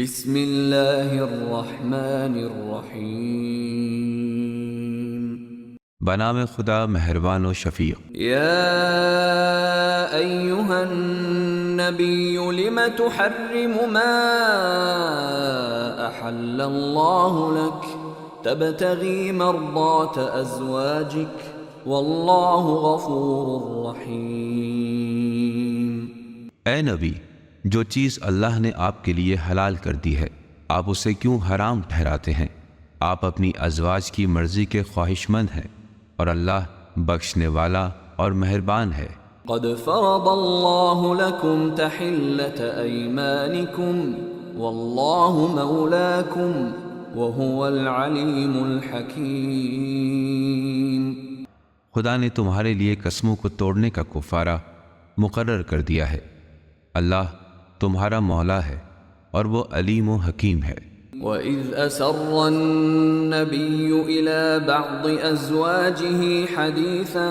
بسم اللہ الرحمن الرحیم بنام خدا مہربان و شفیق۔ یا ایہا النبی لم تحرم ما احل اللہ لک تبتغی مرضات ازواجک واللہ غفور رحیم۔ اے نبی، جو چیز اللہ نے آپ کے لیے حلال کر دی ہے آپ اسے کیوں حرام ٹھہراتے ہیں؟ آپ اپنی ازواج کی مرضی کے خواہش مند ہیں اور اللہ بخشنے والا اور مہربان ہے۔ قد فرض اللہ لکم تحلۃ ایمانکم واللہ مولاکم وہو العلیم الحکیم۔ خدا نے تمہارے لیے قسموں کو توڑنے کا کفارہ مقرر کر دیا ہے۔ اللہ تمہارا مولا ہے اور وہ علیم و حکیم ہے۔ وَإِذْ أَسَرَّ النَّبِيُّ إِلَى بَعْضِ أَزْوَاجِهِ حَدِيثًا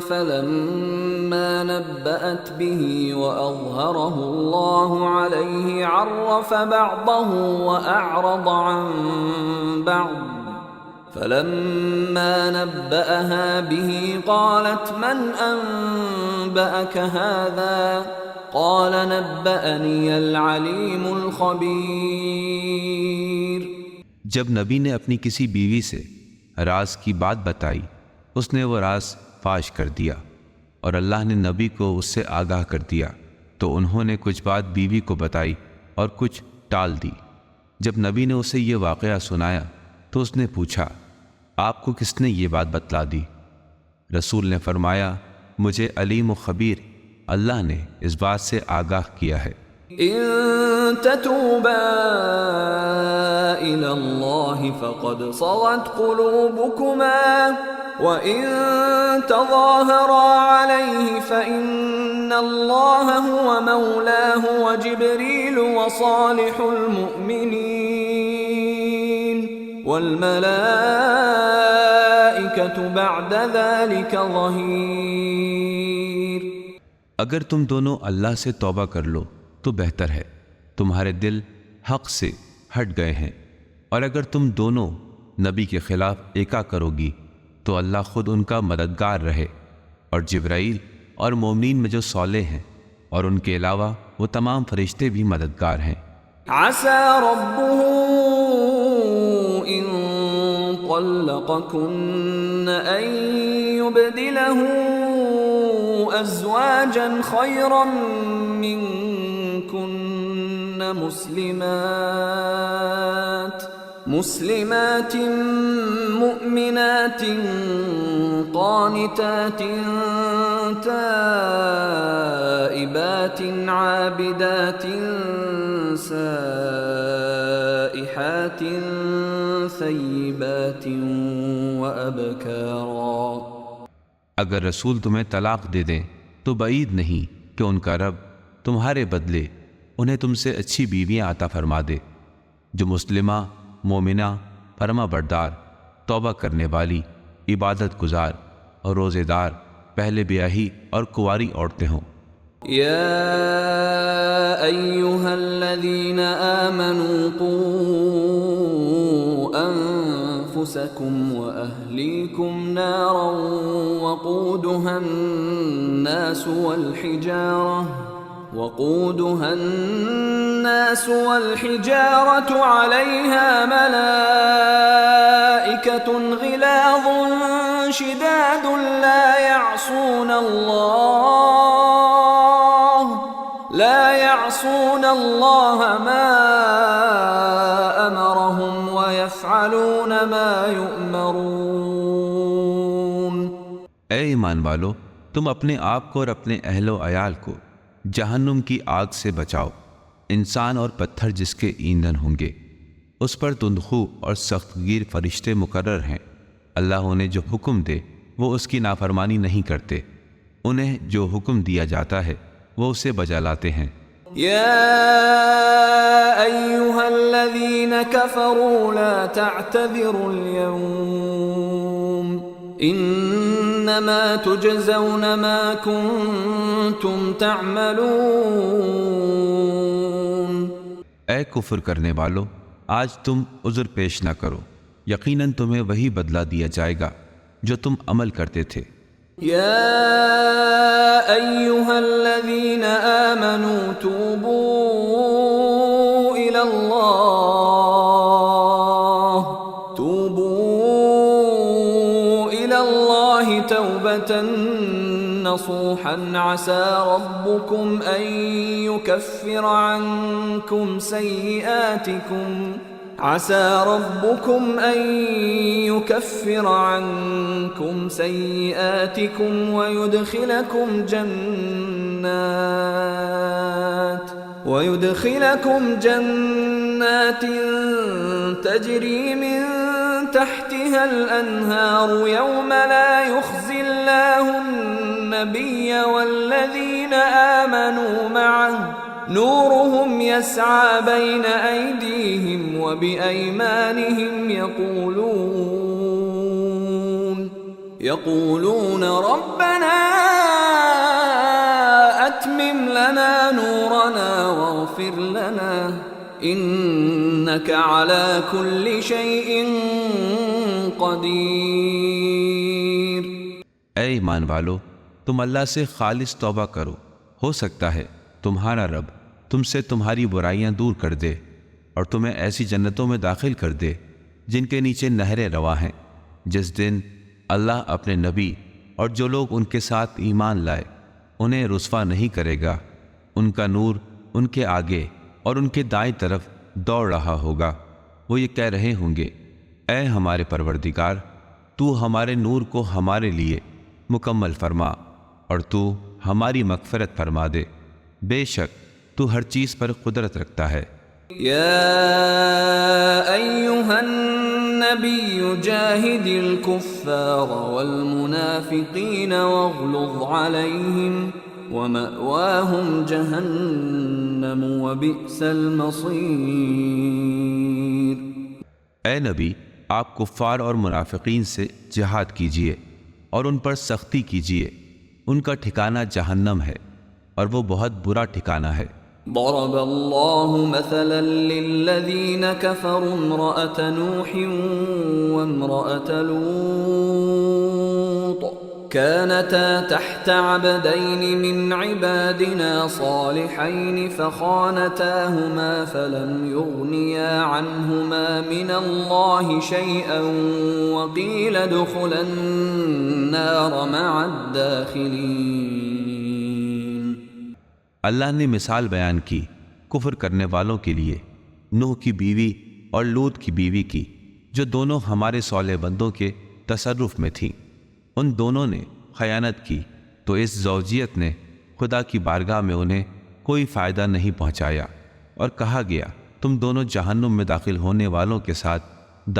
فَلَمَّا نَبَّأَتْ بِهِ وَأَظْهَرَهُ اللَّهُ عَلَيْهِ عَرَّفَ بَعْضَهُ وَأَعْرَضَ عَن بَعْضٍ فَلَمَّا نَبَّأَهَا بِهِ قَالَتْ مَنْ أَنبَأَكَ هَذَا قال نبأني العليم الخبير۔ جب نبی نے اپنی کسی بیوی سے راز کی بات بتائی اس نے وہ راز فاش کر دیا اور اللہ نے نبی کو اس سے آگاہ کر دیا، تو انہوں نے کچھ بات بیوی کو بتائی اور کچھ ٹال دی۔ جب نبی نے اسے یہ واقعہ سنایا تو اس نے پوچھا، آپ کو کس نے یہ بات بتلا دی؟ رسول نے فرمایا، مجھے علیم و خبیر اللہ نے اس بات سے آگاہ کیا ہے۔ ان تتوبا الى اللہ فقد صغت قلوبكما وان تظاہرا علیہ فإن اللہ هو مولاه وجبریل وصالح المؤمنین والملائکۃ بعد ذلك ظہیر۔ اگر تم دونوں اللہ سے توبہ کر لو تو بہتر ہے، تمہارے دل حق سے ہٹ گئے ہیں، اور اگر تم دونوں نبی کے خلاف ایکا کرو گی تو اللہ خود ان کا مددگار رہے، اور جبرائیل اور مومنین میں جو صالح ہیں اور ان کے علاوہ وہ تمام فرشتے بھی مددگار ہیں۔ عسى ربه إن طلقكن أن يبدله أزواجا خيرا منكن مسلمات مؤمنات قانتات تائبات عابدات سائحات ثیبات وأبکارا۔ اگر رسول تمہیں طلاق دے دیں تو بعید نہیں کہ ان کا رب تمہارے بدلے انہیں تم سے اچھی بیویاں عطا فرما دے، جو مسلمہ، مومنہ، فرما بردار، توبہ کرنے والی، عبادت گزار اور روزے دار، پہلے بیاہی اور کنواری عورتیں ہوں۔ یا ایہا الذین آمنوا قوا انفسکم واہلیکم نارا وقودها الناس والحجارة عليها ملائكة غلاظ شداد لا يعصون الله ما أمرهم ويفعلون ما يؤمرون۔ اے ایمان والو، تم اپنے آپ کو اور اپنے اہل و عیال کو جہنم کی آگ سے بچاؤ۔ انسان اور پتھر جس کے ایندھن ہوں گے، اس پر تندخو اور سخت گیر فرشتے مقرر ہیں۔ اللہ انہیں جو حکم دے وہ اس کی نافرمانی نہیں کرتے، انہیں جو حکم دیا جاتا ہے وہ اسے بجا لاتے ہیں۔ یا ایہا الذین کفروا لا تعتذروا اليوم انما تجزون ما کنتم تعملون۔ اے کفر کرنے والو، آج تم عذر پیش نہ کرو، یقیناً تمہیں وہی بدلہ دیا جائے گا جو تم عمل کرتے تھے۔ يا أيها الذين آمنوا توبوا إلى الله توبة نصوحا عسى ربكم أن يكفر عنكم سيئاتكم ويدخلكم جنات تجري من تحتها الأنهار يوم لا يخزي الله النبي والذين آمنوا معه نورهم يسعى بين أيديهم وبأيمانهم يقولون ربنا أتمم لنا نورنا واغفر لنا إنك على كل شيء قدير۔ اے ایمان والو، تم اللہ سے خالص توبہ کرو، ہو سکتا ہے تمہارا رب تم سے تمہاری برائیاں دور کر دے اور تمہیں ایسی جنتوں میں داخل کر دے جن کے نیچے نہریں رواں ہیں، جس دن اللہ اپنے نبی اور جو لوگ ان کے ساتھ ایمان لائے انہیں رسوا نہیں کرے گا، ان کا نور ان کے آگے اور ان کے دائیں طرف دوڑ رہا ہوگا، وہ یہ کہہ رہے ہوں گے اے ہمارے پروردگار، تو ہمارے نور کو ہمارے لیے مکمل فرما اور تو ہماری مغفرت فرما دے، بے شک تو ہر چیز پر قدرت رکھتا ہے۔ يا أيها النبي جاهد الكفار والمنافقين واغلظ عليهم ومأواهم جهنم وبئس المصير۔ اے نبی، آپ کفار اور منافقین سے جہاد کیجیے اور ان پر سختی کیجیے، ان کا ٹھکانہ جہنم ہے اور وہ بہت برا ٹھکانہ ہے۔ ضرب الله مثلا للذين كفروا امرأة نوح وامرأة لوط كانتا تحت عبدين من عبادنا صالحين فخانتاهما فلم يغنيا عنهما من الله شيئا وقيل ادخلا النار مع الداخلين۔ اللہ نے مثال بیان کی کفر کرنے والوں کے لیے نوح کی بیوی اور لوط کی بیوی کی، جو دونوں ہمارے صالح بندوں کے تصرف میں تھیں۔ ان دونوں نے خیانت کی تو اس زوجیت نے خدا کی بارگاہ میں انہیں کوئی فائدہ نہیں پہنچایا، اور کہا گیا تم دونوں جہنم میں داخل ہونے والوں کے ساتھ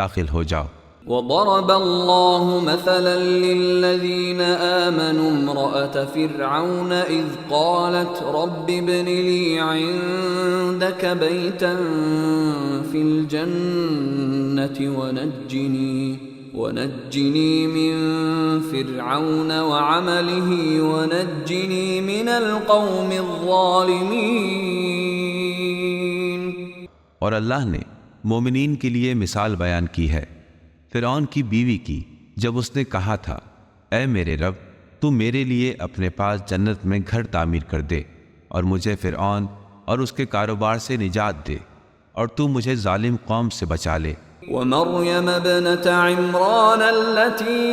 داخل ہو جاؤ۔ وضرب الله مثلا للذين آمنوا امرأة فرعون إذ قالت رب ابن لي عندك بيتا في الجنة ونجني من فرعون وعمله ونجني من القوم الظالمين۔ اور اللہ نے مومنین کے لیے مثال بیان کی ہے فرعون کی بیوی کی، جب اس نے کہا تھا اے میرے رب، تو میرے لیے اپنے پاس جنت میں گھر تعمیر کر دے اور مجھے فرعون اور اس کے کاروبار سے نجات دے، اور تو مجھے ظالم قوم سے بچا لے۔ ومريم ابنة عمران التي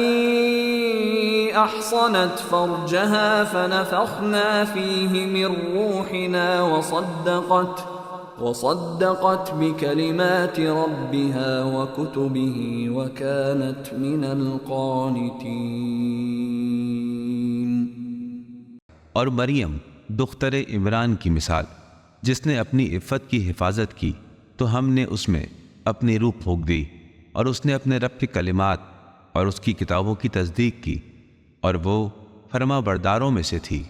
أحصنت فرجها فنفخنا فيه من روحنا وصدقت بكلمات ربها وكتبه وكانت من القانتين۔ اور مریم دختر عمران کی مثال، جس نے اپنی عفت کی حفاظت کی تو ہم نے اس میں اپنی روح پھونک دی، اور اس نے اپنے رب کی کلمات اور اس کی کتابوں کی تصدیق کی، اور وہ فرما برداروں میں سے تھی۔